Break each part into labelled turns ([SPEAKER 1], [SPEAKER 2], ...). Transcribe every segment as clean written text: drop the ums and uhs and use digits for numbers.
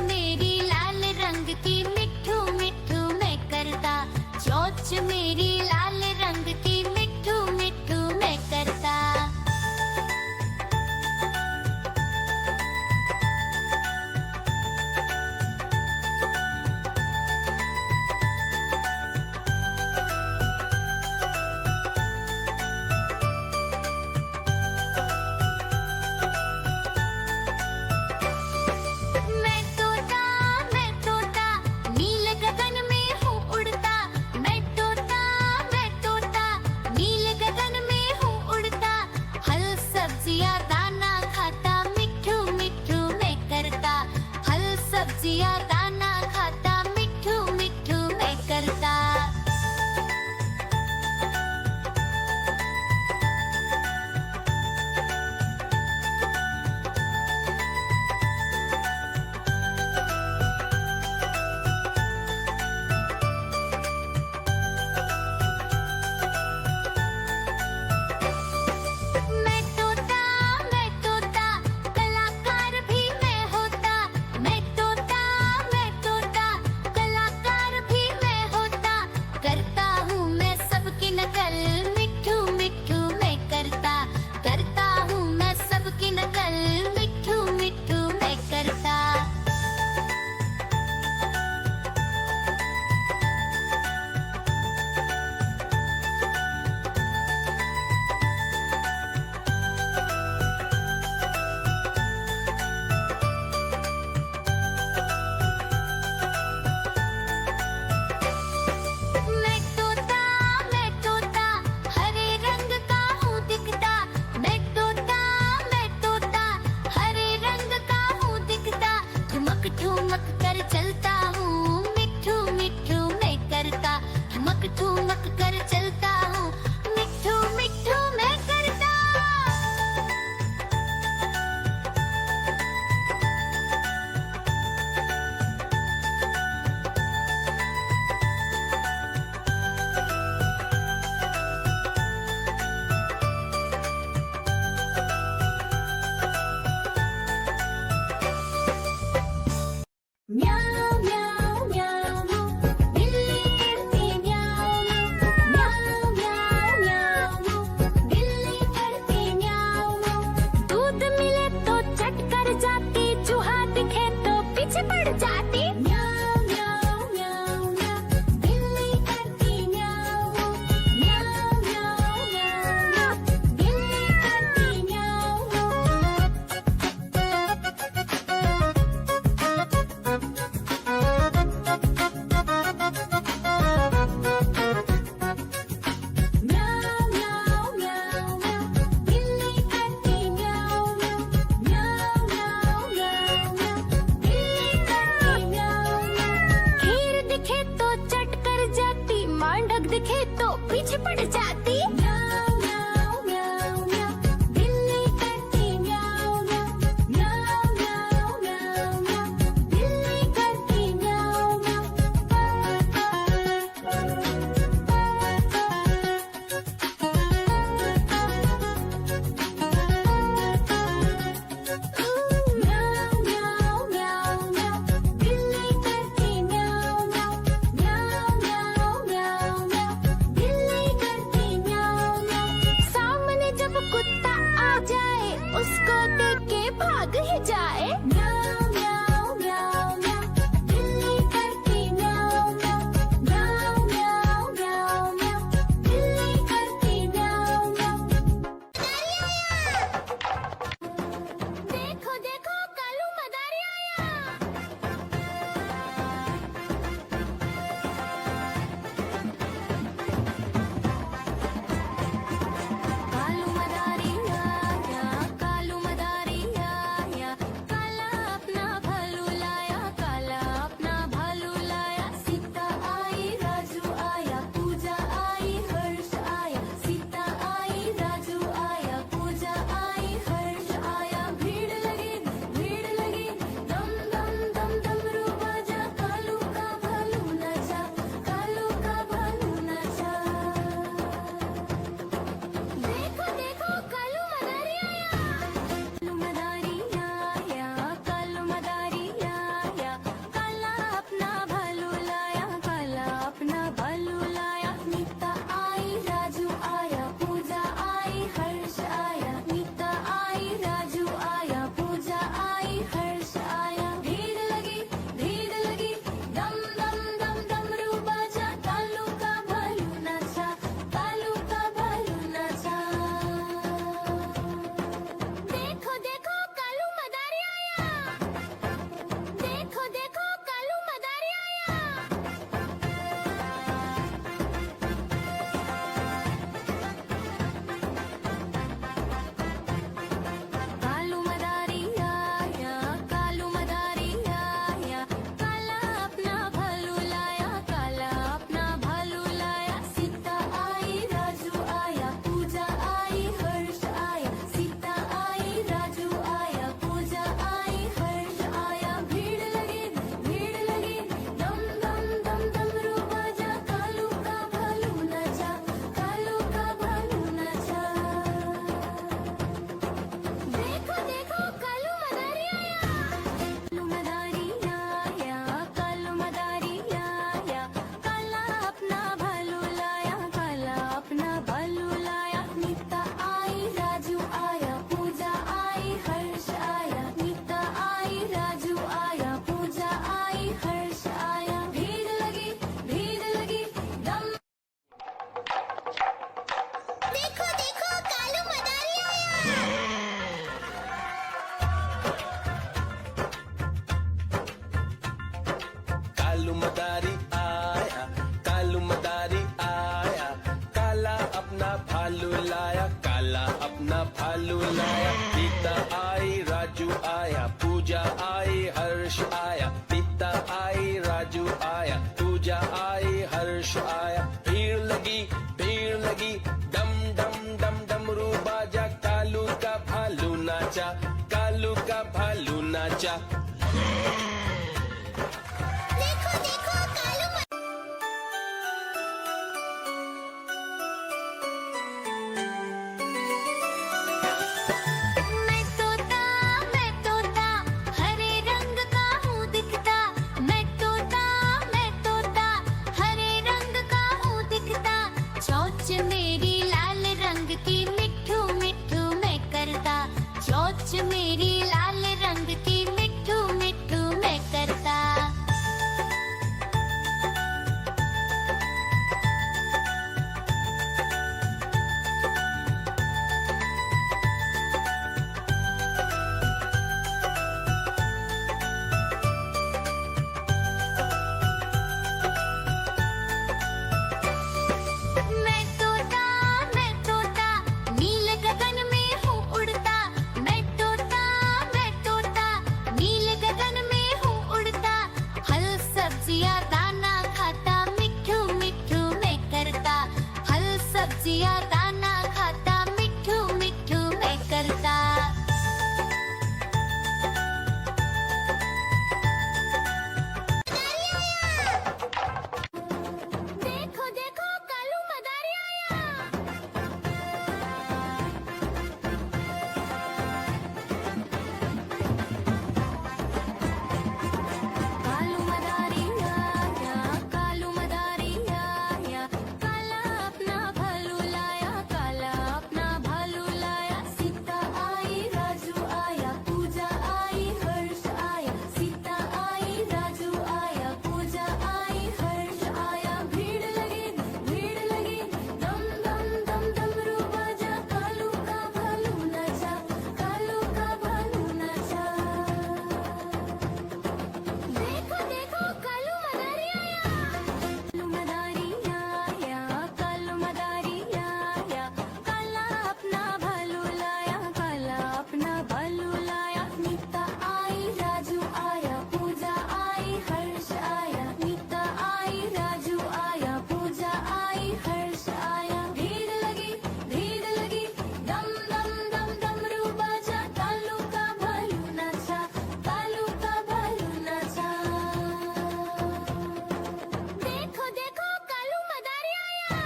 [SPEAKER 1] मेरी लाल रंग की मिट्ठू मिट्ठू मैं करता, चोंच मेरी लाल रंग की मिट्ठू मिट्ठू मैं करता। मैं तोता नील गगन में हूँ उड़ता। मैं तोता नील गगन में हूँ उड़ता। हल सब्जियाँ दाना खाता, मिट्ठू मिट्ठू मैं करता। हल सब्जियाँ दाना खाता, मिट्ठू मिट्ठू मैं करता। मैं तोता कलाकार भी मैं होता। मैं तोता कलाकार भी मैं होता। करता हूँ मैं सबकी नकल, मिट्ठू मिट्ठू मैं करता। करता हूँ मैं सबकी नकल, मिट्ठू मिट्ठू मैं करता। मैं तोता हरे रंग का हूँ दिखता। मैं तोता हरे रंग का हूँ दिखता। ठुमक ठुमक कर चलता हूँ, मिट्ठू मिट्ठू मैं करता। ठुमक ठुमक कर चलता हूँ, मिट्ठू मिट्ठू मैं करता। म्याऊं म्याऊं म्याऊं बिल्ली करती म्याऊं म्याऊं म्याऊं म्याऊं बिल्ली करती म्याऊं। दूध मिले तो चट कर जाती, चूहा दिखे तो पीछे पड़ जाती। म्याऊं म्याऊं म्याऊं म्याऊं बिल्ली करती म्याऊं म्याऊं म्याऊं म्याऊं बिल्ली करती म्याऊं। म्याऊं म्याऊं म्याऊं म्याऊं बिल्ली करती म्याऊं म्याऊं म्याऊं म्याऊं म्याऊं बिल्ली करती म्याऊं। खीर दिखे तो चट कर जाती, मांडक दिखे तो पीछे पड़ जाती। म्याऊं म्याऊं म्याऊं म्याऊं बिल्ली करती म्याऊं म्याऊं म्याऊं म्याऊं म्याऊं म्याऊं बिल्ली करती म्याऊं म्याऊं म्याऊं म्याऊं म्याऊं बिल्ली करती म्याऊं म्याऊं म्याऊं म्याऊं म्याऊं म्याऊं बिल्ली करती म्याऊं म्याऊं। सामने जब कुत्ता आ जाए, उसको देख के भाग ही जाए। म्याऊं म्याऊं म्याऊं म्याऊं बिल्ली करती म्याऊं म्याऊं म्याऊं म्याऊं म्याऊं म्याऊं बिल्ली करती म्याऊं म्याऊं। देखो देखो कालू मदारी आया। कालू मदारी आया, कालू मदारी आया।
[SPEAKER 2] मदारी आया, कालू मदारी आया, काला अपना भालू लाया, काला अपना भालू लाया। सीता आई, राजू आया, पूजा आई, हर्ष आया। सीता आई, राजू आया, पूजा आई, हर्ष आया। भीड़ लगी, डम डम डम डमरू बाजा, कालू का भालू नाचा, कालू का भालू नाचा।
[SPEAKER 1] देखो देखो कालू मैं तोता हरे रंग का हूँ दिखता। मैं तोता हरे रंग का हूँ दिखता। चोंच मेरी लाल रंग की मिट्ठू मिट्ठू मैं करता। चोंच मेरी लाल रंग की मिट्ठू मिट्ठू मैं करता। मैं तोता नील गगन में हूँ उड़ता। मैं तोता नील गगन में हूँ उड़ता। फल सब्जियाँ दाना खाता, मिट्ठू मिट्ठू मैं करता। फल सब्जियाँ दाना खाता, मिट्ठू मिट्ठू मैं करता। देखो देखो कालू मदारी आया। कालू मदारी आया, कालू मदारी आया, काला अपना भालू लाया, काला अपना भालू लाया। सीता आई, राजू आया, पूजा आई, हर्ष आया। सीता आई, राजू आया, पूजा आई, हर्ष आया। भीड़ लगी, दम दम दम डमरू बाजा, कालू का भालू नाचा, कालू का भालू नाचा। देखो देखो कालू मदारी आया। कालू मदारी आया, कालू मदारी आया, काला अपना भालू लाया, काला अपना भालू लाया। नीता आई, राजू आया, पूजा आई, हर्ष आया। नीता आई, राजू आया, पूजा आई, हर्ष आया। भीड़ लगी, दम दम दम डमरू बाजा, कालू का भालू नाचा, कालू का भालू नाचा। देखो देखो कालू मदारी आया।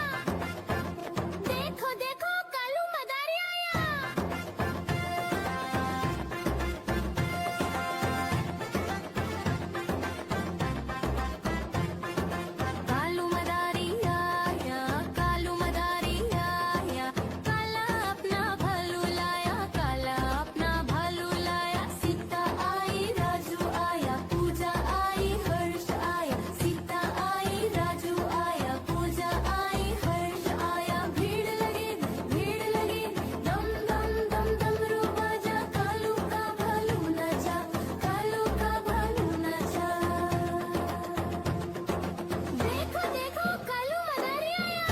[SPEAKER 1] देखो देखो कालू मदारी आया। कालू मदारी आया, कालू मदारी आया, काला अपना भालू लाया, काला अपना भालू लाया। सीता आई, राजू आया, पूजा आई, हर्ष आया। सीता आई, राजू आया, पूजा आई, हर्ष आया। भीड़ लगी, दम दम दम डमरू बाजा, कालू का भालू नाचा, कालू का भालू नाचा। देखो देखो कालू मदारी आया।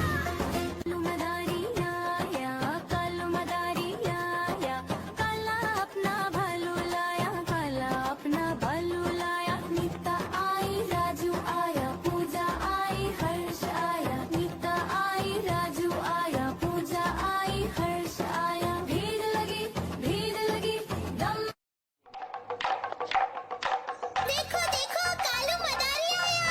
[SPEAKER 1] कालू मदारी आया, कालू मदारी आया, काला अपना भालू लाया, काला अपना भालू लाया। नीता आई, राजू आया, पूजा आई, हर्ष आया। नीता आई, राजू आया, पूजा आई, हर्ष आया। भीड़ लगी, दम। देखो देखो कालू मदारी आया।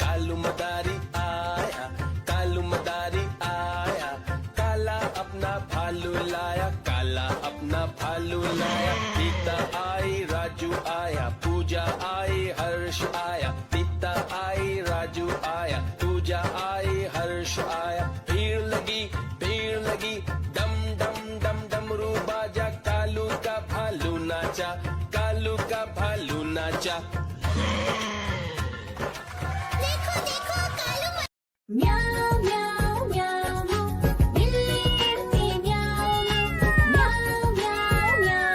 [SPEAKER 2] कालू मदारी आया, कालू मदारी आया, काला अपना भालू लाया, काला अपना भालू लाया। सीता आई, राजू आया, पूजा आई, हर्ष आया। सीता आई, राजू आया, पूजा आई, हर्ष आया। भीड़ लगी, डम डम डम डमरू बाजा, कालू का भालू नाचा, कालू का भालू नाचा।
[SPEAKER 1] देखो देखो कालू म्याऊ म्याऊ म्याऊ बिल्ली करती म्याऊ म्याऊ म्याऊ म्याऊ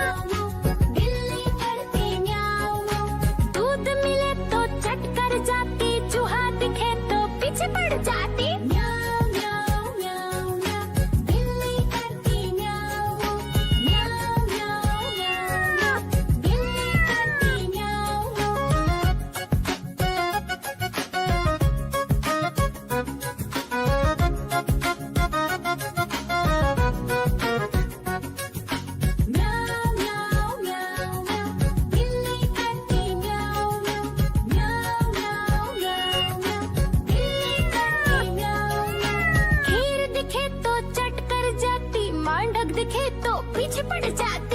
[SPEAKER 1] पीछे पड़ जाती